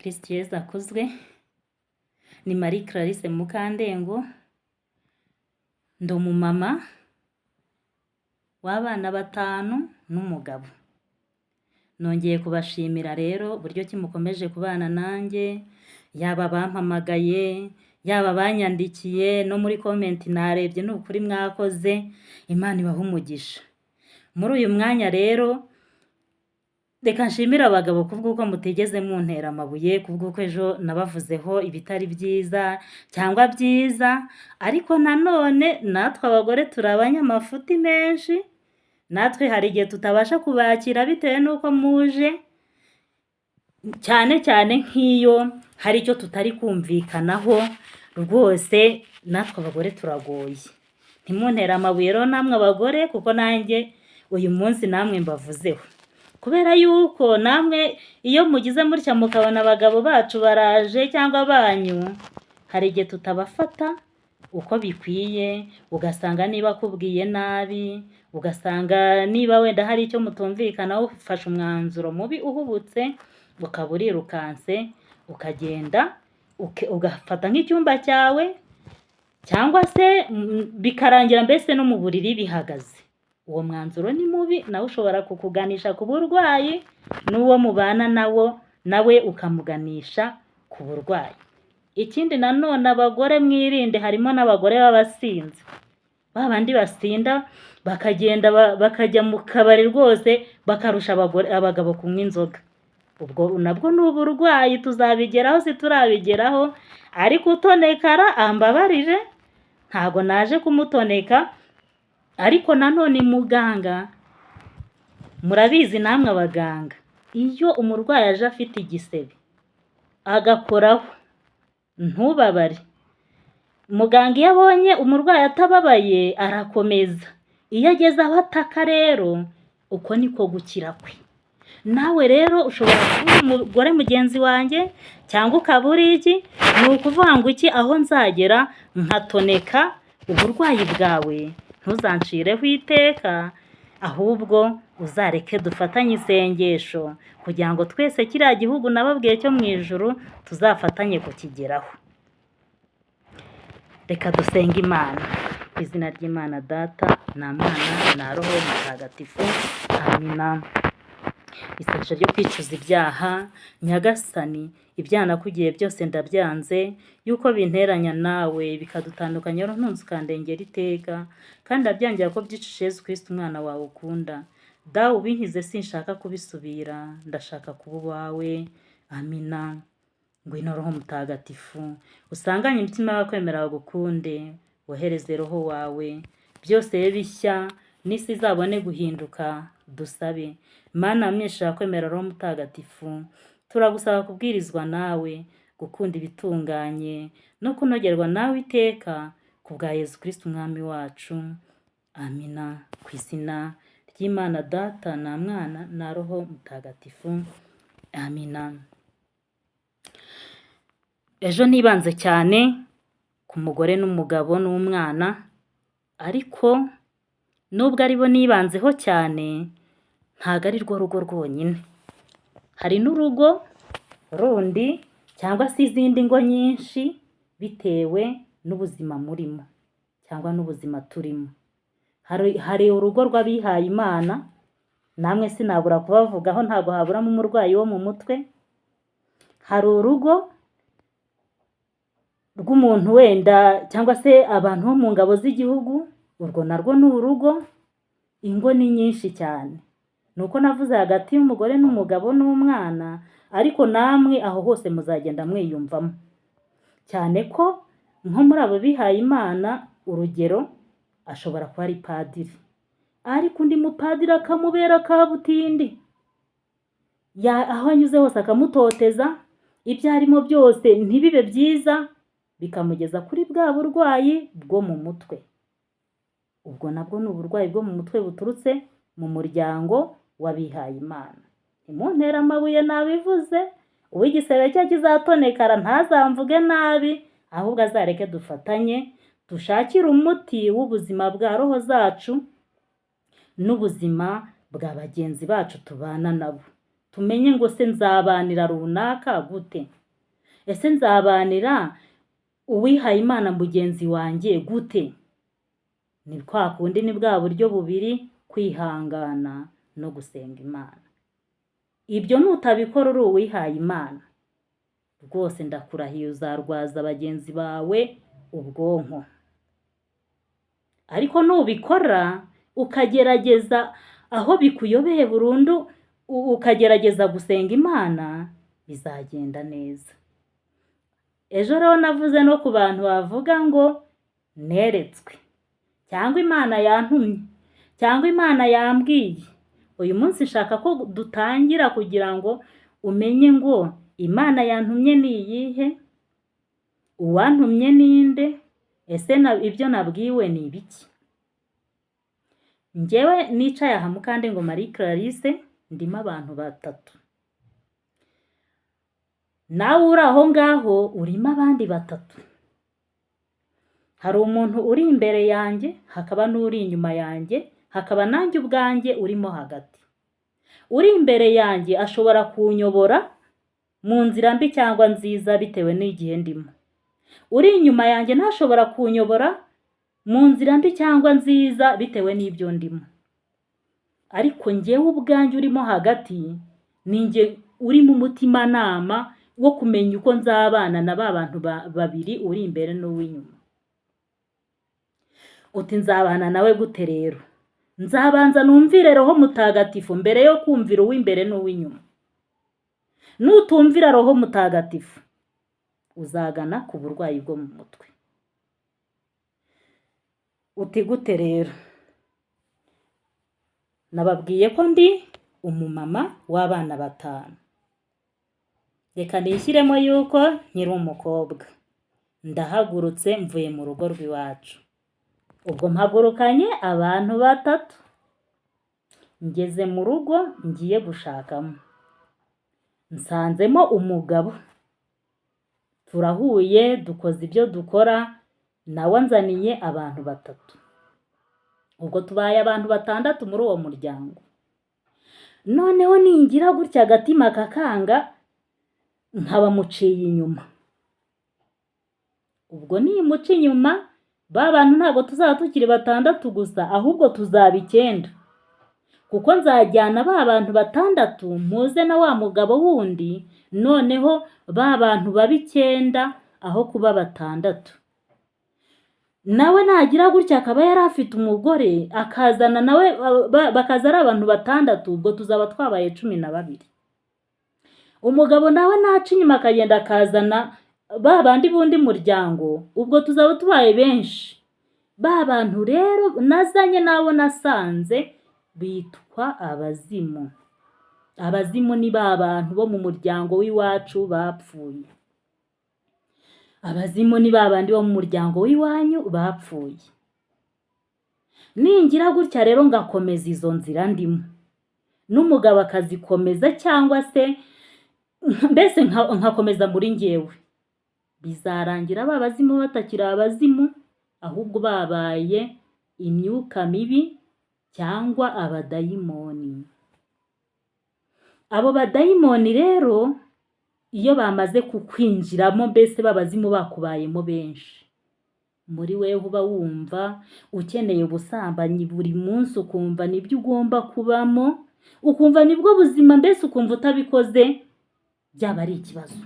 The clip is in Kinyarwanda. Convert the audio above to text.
Kristo Yezu akuzwe. Ni Marie Clarisse Mukandengo. Ndi umumama w'abana 5 n'umugabo. Nongeye kubashimira rero uburyo ki mukomeje kubana nanjye, yaba bampamagaye, yaba banyandikiye no muri comment narebye ni ukuri mwakoze. Imana ibahe umugisha. Muri uyu mwanya rero reka nshimira abagabo kubw'uko mutegeze muntera amabuye, kubw'uko ejo nabavuzeho ibitari byiza cyangwa byiza, ariko nanone natwe abagore turi abanyamafuti menshi, natwe hari igihe tutabasha kubakira bitewe n'uko muje, cyane cyane nk'iyo hari icyo tutari kumvikanaho. Rwose natwe abagore turagoye. Ntimuntere amabuye rero namwe abagore, kuko nanjye uyu munsi namwe mbavuzeho, kubera yuko namwe iyo mugize mutya mukabona abagabo bacu baraje cyangwa banyu, hari igihe tutabafata uko bikwiye, ugasanga niba akubwiye nabi, ugasanga niba wenda hari icyo mutumvikanaho, ufashe umwanzuro mubi uhubutse, ukaba urirukanse ukagenda ugafata nk'icyumba cyawe, cyangwa se bikarangira mbese no mu buriri bihagaze. Uwo mwanzuro ni mubi, nawe ushobora kukuganisha ku burwayi, n'uwo mubana nawe ukamuganisha ku burwayi. Ikindi nanone abagore mwirinde, harimo n'abagore b'abasinzi, babandi basinda bakagenda bakajya mu kabari rwose bakarusha abagabo kunywa inzoga. Ubwo nabwo ni uburwayi, tuzabigeraho turabigeraho. Ariko utonekara ambabarire, ntago naje kumutoneka, ariko nanone muganga, murabizi namwe abaganga, iyo umurwayi aje afite igisebe agakoraho ntubabare, muganga iyo abonye umurwayi atababaye arakomeza. Iyo ageze aho ataka rero, uko niko gukira kwe. Nawe rero ushobora kuba umugore mugenzi wanjye, cyangwa ukaba uri iki, ni ukuvuga ngo iki, aho nzagera nkatoneka uburwayi bwawe, ntuzancireho iteka, ahubwo uzareke dufatanye isengesho kugira ngo twese kiriya gihugu nababwiye cyo mu ijuru tuzafatanye kukigeraho. Reka dusenge Imana. Ku izina ry'Imana Data na Mwana na Roho Mutagatifu, amina. Isengesho ryo kwicuza ibyaha. Nyagasani, ibyaha nakugiye byose ndabyanze, yuko binteranya nawe bikadutandukanya, ntunze ukandengera iteka, kandi ndabyangira ko byicishe Yezu Kristo umwana wawe ukunda. Dawe ubinkize, sinshaka kubisubira, ndashaka kuba uwawe. Amina. Ngwino Roho Mutagatifu, usanganye imitima y'abakwemera bagukunde, wohereze Roho wawe, byose bibe bishya, n'isi izabone guhinduka. Dusabe. Mana mwesha kwemera Roho Mutagatifu, turagusaba kubwirizwa nawe, gukunda ibitunganye, no kunogerwa nawe iteka, kubwa Yezu Kristo umwami wacu. Amina. Ku izina ry'Imana Data na Mwana na Roho Mutagatifu. Amina. Ejo nibanze cyane ku mugore n'umugabo n'umwana, ariko nubwo aribo nibanzeho cyane, ntago ari rwo rugo rwonyine. Hari n'urugo rundi cyangwa se izindi ngo nyinshi, bitewe n'ubuzima murimo cyangwa n'ubuzima turimo. Hari urugo rw'abihaye Imana, namwe sinabura kubavugaho, ntago haburamo umurwayi wo mu mutwe. Hari urugo rw'umuntu wenda cyangwa se abantu bo mu ngabo z'igihugu, urwo narwo ni urugo. Ingo ni nyinshi cyane, nuko navuze hagati y'umugore n'umugabo n'umwana, ariko namwe aho hose muzagenda mwiyumvamo, cyane ko nko muri abo bihaye Imana, urugero ashobora kuba ari padiri, ariko undi mupadiri akamubera kabutindi, aho anyuze hose akamutoteza, ibyo arimo byose ntibibe byiza, bikamugeza kuri bwa burwayi bwo mu mutwe. Ubwo nabwo ni uburwayi bwo mu mutwe buturutse mu muryango w'abihaye Imana. Ntimuntere amabuye nabivuze, uw'igisebe cye kizatonekara ntazamvuge nabi, ahubwo azareke dufatanye dushakire umuti w'ubuzima bwa roho zacu n'ubuzima bwa bagenzi bacu tubana nabo. tumenye ngo se nzabanira runaka gute, ese nzabanira uwihaye Imana mugenzi wanjye gute. Ni kwa kundi, ni bwa buryo bubiri, kwihangana no gusenga Imana. Ibyo nutabikora uri uwihaye Imana, rwose ndakurahiye uzarwaza bagenzi bawe ubwonko. Ariko nubikora ukagerageza aho bikuyobeye burundu, ukagerageza gusenga Imana, bizagenda neza. Ejo rero navuze no ku bantu bavuga ngo neretswe, cyangwa Imana yantumye, cyangwa Imana yambwiye. Uyu munsi nshaka ko dutangira kugira ngo umenye ngo Imana yantumye ni iyihe, uwantumye ninde, ese ibyo nabwiwe ni ibiki. Njyewe nicaye aha Mukandego Marie Clarisse, ndimo abantu batatu. Nawe uri aho ngaho urimo abandi batatu. Hari umuntu uri imbere yanjye, hakaba n'uri inyuma yanjye, hakaba nanjye ubwanjye urimo hagati. Uri imbere yanjye ashobora kunyobora mu nzira mbi cyangwa nziza bitewe n'igihe ndimo. Uri inyuma yanjye ntashobora kunyobora mu nzira mbi cyangwa nziza bitewe n'ibyo ndimo. Ariko njyewe ubwanjye urimo hagati, ninjye uri mu mutimanama wo kumenya uko nzabana na ba bantu babiri, uri imbere n'uw'inyuma. Uti nzabana nawe gute rero? Nzabanza numvire Roho Mutagatifu mbere yo kumvira uw'imbere n'uw'inyuma. Nutumvira Roho Mutagatifu, uzagana ku burwayi bwo mu mutwe. Uti gute rero? Nababwiye ko ndi umumama w'abana 5. Reka nishyiremo yuko nkiri umukobwa. Ndahagurutse mvuye mu rugo rw'iwacu. Ubwo mpagurukanye abantu 3. Ngeze mu rugo ngiye gushakamo, nsanzemo umugabo. Turahuye, dukoze ibyo dukora, nawe anzaniye abantu 3. Ubwo tubaye abantu 6 muri uwo muryango. Noneho ningira gutya agatima kakanga, nkaba muciye inyuma. Ubwo nimuca inyuma, ba bantu ntabwo tuzaba tukiri 6 gusa, ahubwo tuzaba 9. Kuko nzajyana ba bantu 6 muze na wa mugabo wundi, noneho ba bantu baba 9 aho kuba 6. Nawe nagira gutya akaba yari afite umugore, akazana nawe bakaza ari abantu 6, ubwo tuzaba twabaye 12. Umugabo nawe naca inyuma akagenda akazana ba bandi bundi muryango, ubwo tuzaba tubaye benshi. Ba bantu rero nazanye nabo nasanze bitwa abazimu. Abazimu ni ba bantu bo mu muryango w'iwacu bapfuye. Abazimu ni ba bandi bo mu muryango w'iwanyu bapfuye. Ningira gutya rero ngakomeza izo nzira ndimo, n'umugabo akazikomeza cyangwa se mbese nkakomeza muri njyewe, bizarangira ba bazimu batakiri abazimu, ahubwo babaye imyuka mibi cyangwa abadayimoni. Abo badayimoni rero iyo bamaze kukwinjiramo, mbese babazimu bakubayemo benshi, muri wewe uba wumva ukeneye ubusambanyi buri munsi, ukumva nibyo ugomba kubamo, ukumva nibwo buzima, mbese ukumva utabikoze byaba ari ikibazo.